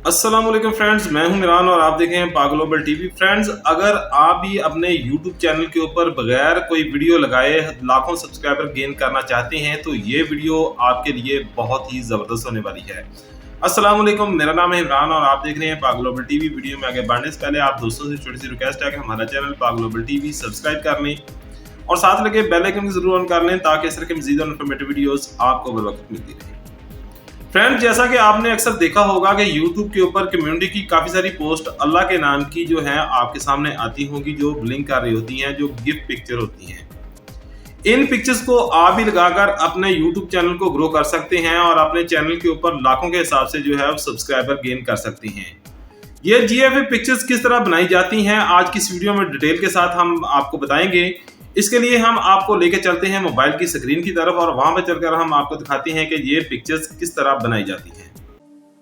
अस्सलाम वालेकुम फ्रेंड्स, मैं हूं मिरान और आप देख रहे हैं पाक ग्लोबल टीवी। फ्रेंड्स, अगर आप भी अपने यूट्यूब चैनल के ऊपर बगैर कोई वीडियो लगाए लाखों सब्सक्राइबर गेन करना चाहते हैं तो ये वीडियो आपके लिए बहुत ही ज़बरदस्त होने वाली है। अस्सलाम वालेकुम, मेरा नाम है इमरान और आप देख रहे हैं पाक ग्लोबल टीवी। वीडियो में आगे बढ़ने से पहले आप दोस्तों से छोटी सी रिक्वेस्ट है कि हमारा चैनल पाक ग्लोबल टीवी सब्सक्राइब कर लें और साथ लगे बेल आइकन को जरूर ऑन कर लें ताकि इस तरह के मज़ीद इन्फॉर्मेटिव वीडियोस आपको बर वक्त मिलती रहे। फ्रेंड्स, जैसा कि आपने अक्सर देखा होगा कि YouTube के ऊपर कम्युनिटी की काफ़ी सारी पोस्ट अल्लाह के नाम की जो है आपके सामने आती होंगी, जो ब्लिंक कर रही होती हैं, जो गिफ्ट पिक्चर होती हैं। इन पिक्चर्स को आप भी लगाकर अपने YouTube चैनल को ग्रो कर सकते हैं और अपने चैनल के ऊपर लाखों के हिसाब से जो है सब्सक्राइबर गेन कर सकते हैं। ये GIF पिक्चर्स किस तरह बनाई जाती हैं आज की इस वीडियो में डिटेल के साथ हम आपको बताएंगे। इसके लिए हम आपको लेके चलते हैं मोबाइल की स्क्रीन की तरफ और वहां पर चलकर हम आपको दिखाते हैं कि ये पिक्चर्स किस तरह बनाई जाती हैं।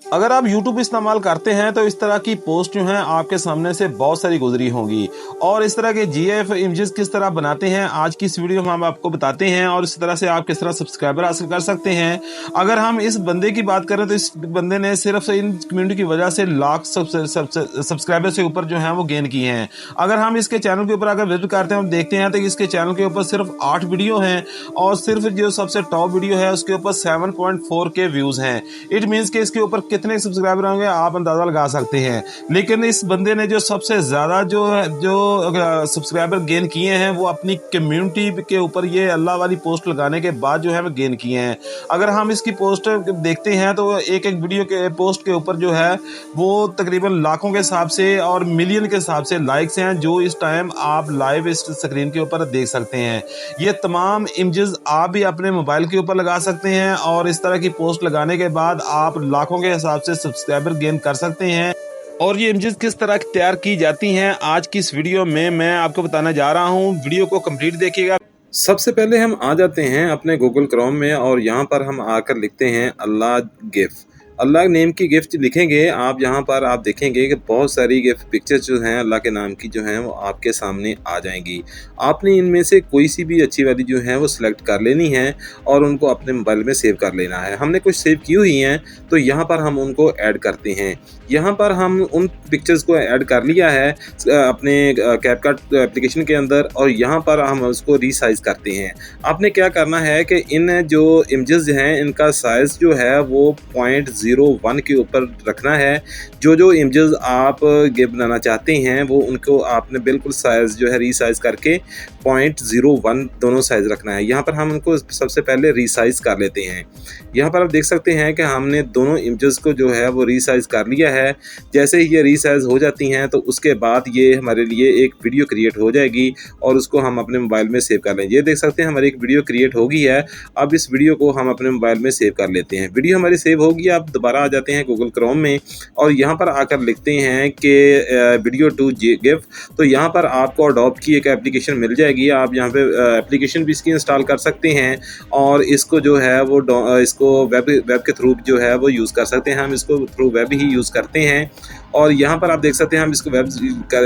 अगर आप YouTube इस्तेमाल करते हैं तो इस तरह की पोस्ट जो हैं आपके सामने से बहुत सारी गुजरी होंगी और इस तरह के GIF इमेजेस किस तरह बनाते हैं आज की इस वीडियो में हम आपको बताते हैं और इस तरह से आप किस तरह सब्सक्राइबर हासिल कर सकते हैं। अगर हम इस बंदे की बात करें तो इस बंदे ने सिर्फ इन कम्युनिटी की वजह से लाख सब्सक्राइबर से ऊपर जो है वो गेन किए हैं। अगर हम इसके चैनल के ऊपर अगर विजिट करते हैं और देखते हैं तो इसके चैनल के ऊपर सिर्फ 8 वीडियो हैं और सिर्फ जो सबसे टॉप वीडियो है उसके ऊपर 7.4K व्यूज हैं। इट मीन्स के इसके ऊपर कितने सब्सक्राइबर होंगे आप अंदाजा लगा सकते हैं। लेकिन इस बंदे ने जो सबसे ज्यादा जो सब्सक्राइबर गेन किए हैं वो अपनी कम्युनिटी के ऊपर ये अल्लाह वाली पोस्ट लगाने के बाद जो है वो गेन किए हैं। अगर हम इसकी पोस्ट देखते हैं तो एक एक वीडियो के पोस्ट के ऊपर जो है वो तकरीबन लाखों के हिसाब से और मिलियन के हिसाब से लाइक्स हैं जो इस टाइम आप लाइव इस स्क्रीन के ऊपर देख सकते हैं। ये तमाम इमेजेस आप भी अपने मोबाइल के ऊपर लगा सकते हैं और इस तरह की पोस्ट लगाने के बाद आप लाखों के हिसाब से सब्सक्राइबर गेन कर सकते हैं। और ये इमेजेस किस तरह तैयार की जाती हैं आज की इस वीडियो में मैं आपको बताने जा रहा हूं। वीडियो को कंप्लीट देखिएगा। सबसे पहले हम आ जाते हैं अपने गूगल क्रोम में और यहाँ पर हम आकर लिखते हैं अल्लाह गिफ्ट। अल्लाह नेम की गिफ्ट लिखेंगे आप, यहाँ पर आप देखेंगे कि बहुत सारी गिफ्ट पिक्चर्स जो हैं अल्लाह के नाम की जो हैं वो आपके सामने आ जाएंगी। आपने इनमें से कोई सी भी अच्छी वाली जो है वो सिलेक्ट कर लेनी है और उनको अपने मोबाइल में सेव कर लेना है। हमने कुछ सेव की हुई हैं तो यहाँ पर हम उनको ऐड करते हैं। यहाँ पर हम उन पिक्चर्स को ऐड कर लिया है अपने कैपकट एप्लीकेशन के अंदर और यहाँ पर हम उसको रीसाइज करते हैं। आपने क्या करना है कि इन जो इमेजेस हैं इनका साइज़ जो है वो 0.01 के ऊपर रखना है। जो इमेजेस आप गिफ्ट बनाना चाहते हैं वो उनको आपने बिल्कुल साइज़ जो है रीसाइज करके 0.01 दोनों साइज़ रखना है। यहाँ पर हम उनको सबसे पहले रीसाइज कर लेते हैं। यहाँ पर आप देख सकते हैं कि हमने दोनों इमेजेस को जो है वो रीसाइज कर लिया है। जैसे ही ये रीसाइज हो जाती हैं तो उसके बाद ये हमारे लिए एक वीडियो क्रिएट हो जाएगी और उसको हम अपने मोबाइल में सेव कर लेंगे। ये देख सकते हैं हमारी एक वीडियो क्रिएट हो गई है। अब इस वीडियो को हम अपने मोबाइल में सेव कर लेते हैं। वीडियो हमारी सेव होगी, आप दोबारा आ जाते हैं गूगल क्रोम में और यहाँ पर आकर लिखते हैं कि वीडियो टू गिफ। तो यहाँ पर आपको अडोब की एक एप्लीकेशन मिल जाएगी। आप यहाँ पे एप्लीकेशन भी इसकी इंस्टॉल कर सकते हैं और इसको जो है वो इसको वेब के थ्रू जो है वो यूज़ कर सकते हैं। हम इसको थ्रू वेब ही यूज़ करते हैं और यहाँ पर आप देख सकते हैं हम इसको वेब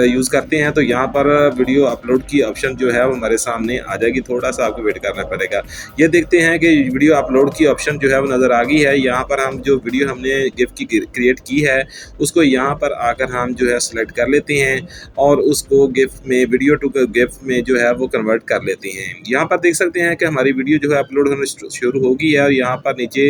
यूज़ करते हैं तो यहाँ पर वीडियो अपलोड की ऑप्शन जो है वो हमारे सामने आ जाएगी। थोड़ा सा आपको वेट करना पड़ेगा। ये देखते हैं कि वीडियो अपलोड की ऑप्शन जो है वो नज़र आ गई है। यहाँ पर हम जो वीडियो हमने गिफ्ट की क्रिएट की है उसको यहाँ पर आकर हम जो है सेलेक्ट कर लेते हैं और उसको गिफ्ट में वीडियो टू गिफ्ट में जो है वो कन्वर्ट कर लेते हैं। यहाँ पर देख सकते हैं कि हमारी वीडियो जो है अपलोड होना शुरू हो गई है और यहाँ पर नीचे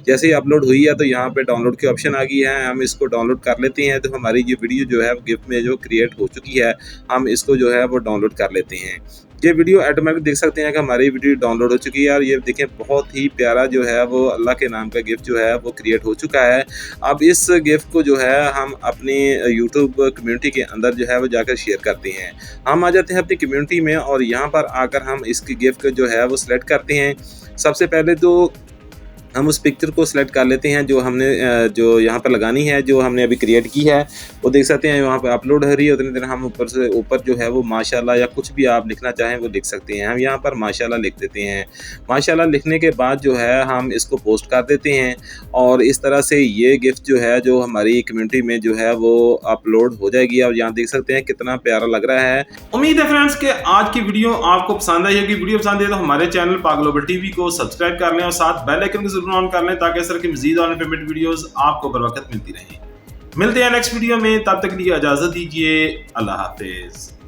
जैसे ही अपलोड हुई है तो यहाँ पर डाउनलोड की ऑप्शन आ गई है। हम इसको डाउनलोड कर लेते हैं तो हमारी ये वीडियो जो है गिफ्ट में जो क्रिएट हो चुकी है हम इसको जो है वो डाउनलोड कर लेते हैं। ये वीडियो ऑटोमेटिक देख सकते हैं कि हमारी वीडियो डाउनलोड हो चुकी है और ये देखें बहुत ही प्यारा जो है वो अल्लाह के नाम का गिफ्ट जो है वो क्रिएट हो चुका है। अब इस गिफ्ट को जो है हम अपनी यूट्यूब कम्युनिटी के अंदर जो है वो जाकर शेयर करते हैं। हम आ जाते हैं अपनी कम्युनिटी में और यहाँ पर आकर हम इसकी गिफ्ट जो है वो सिलेक्ट करते हैं। सबसे पहले तो हम उस पिक्चर को सिलेक्ट कर लेते हैं जो हमने जो यहाँ पर लगानी है, जो हमने अभी क्रिएट की है। वो देख सकते हैं वहाँ पर अपलोड हो रही है। उतनी देर हम ऊपर से ऊपर जो है वो माशाल्लाह या कुछ भी आप लिखना चाहें वो लिख सकते हैं। हम यहाँ पर माशाल्लाह लिख देते हैं। माशाल्लाह लिखने के बाद जो है हम इसको पोस्ट कर देते हैं और इस तरह से ये गिफ्ट जो है जो हमारी कम्युनिटी में जो है वो अपलोड हो जाएगी। और यहाँ देख सकते हैं कितना प्यारा लग रहा है। उम्मीद है फ्रेंड्स कि आज की वीडियो आपको पसंद आई होगी। वीडियो पसंद है तो हमारे चैनल पाक ग्लोबल टीवी को सब्सक्राइब कर लें और साथ बेल आइकन को जरूर ऑन कर लें ताकि इस तरह की मज़ीद और इन्फॉर्मेटिव वीडियोस आपको बर वक्त मिलती रहें। मिलते हैं नेक्स्ट वीडियो में, तब तक के लिए इजाजत दीजिए। अल्लाह हाफिज।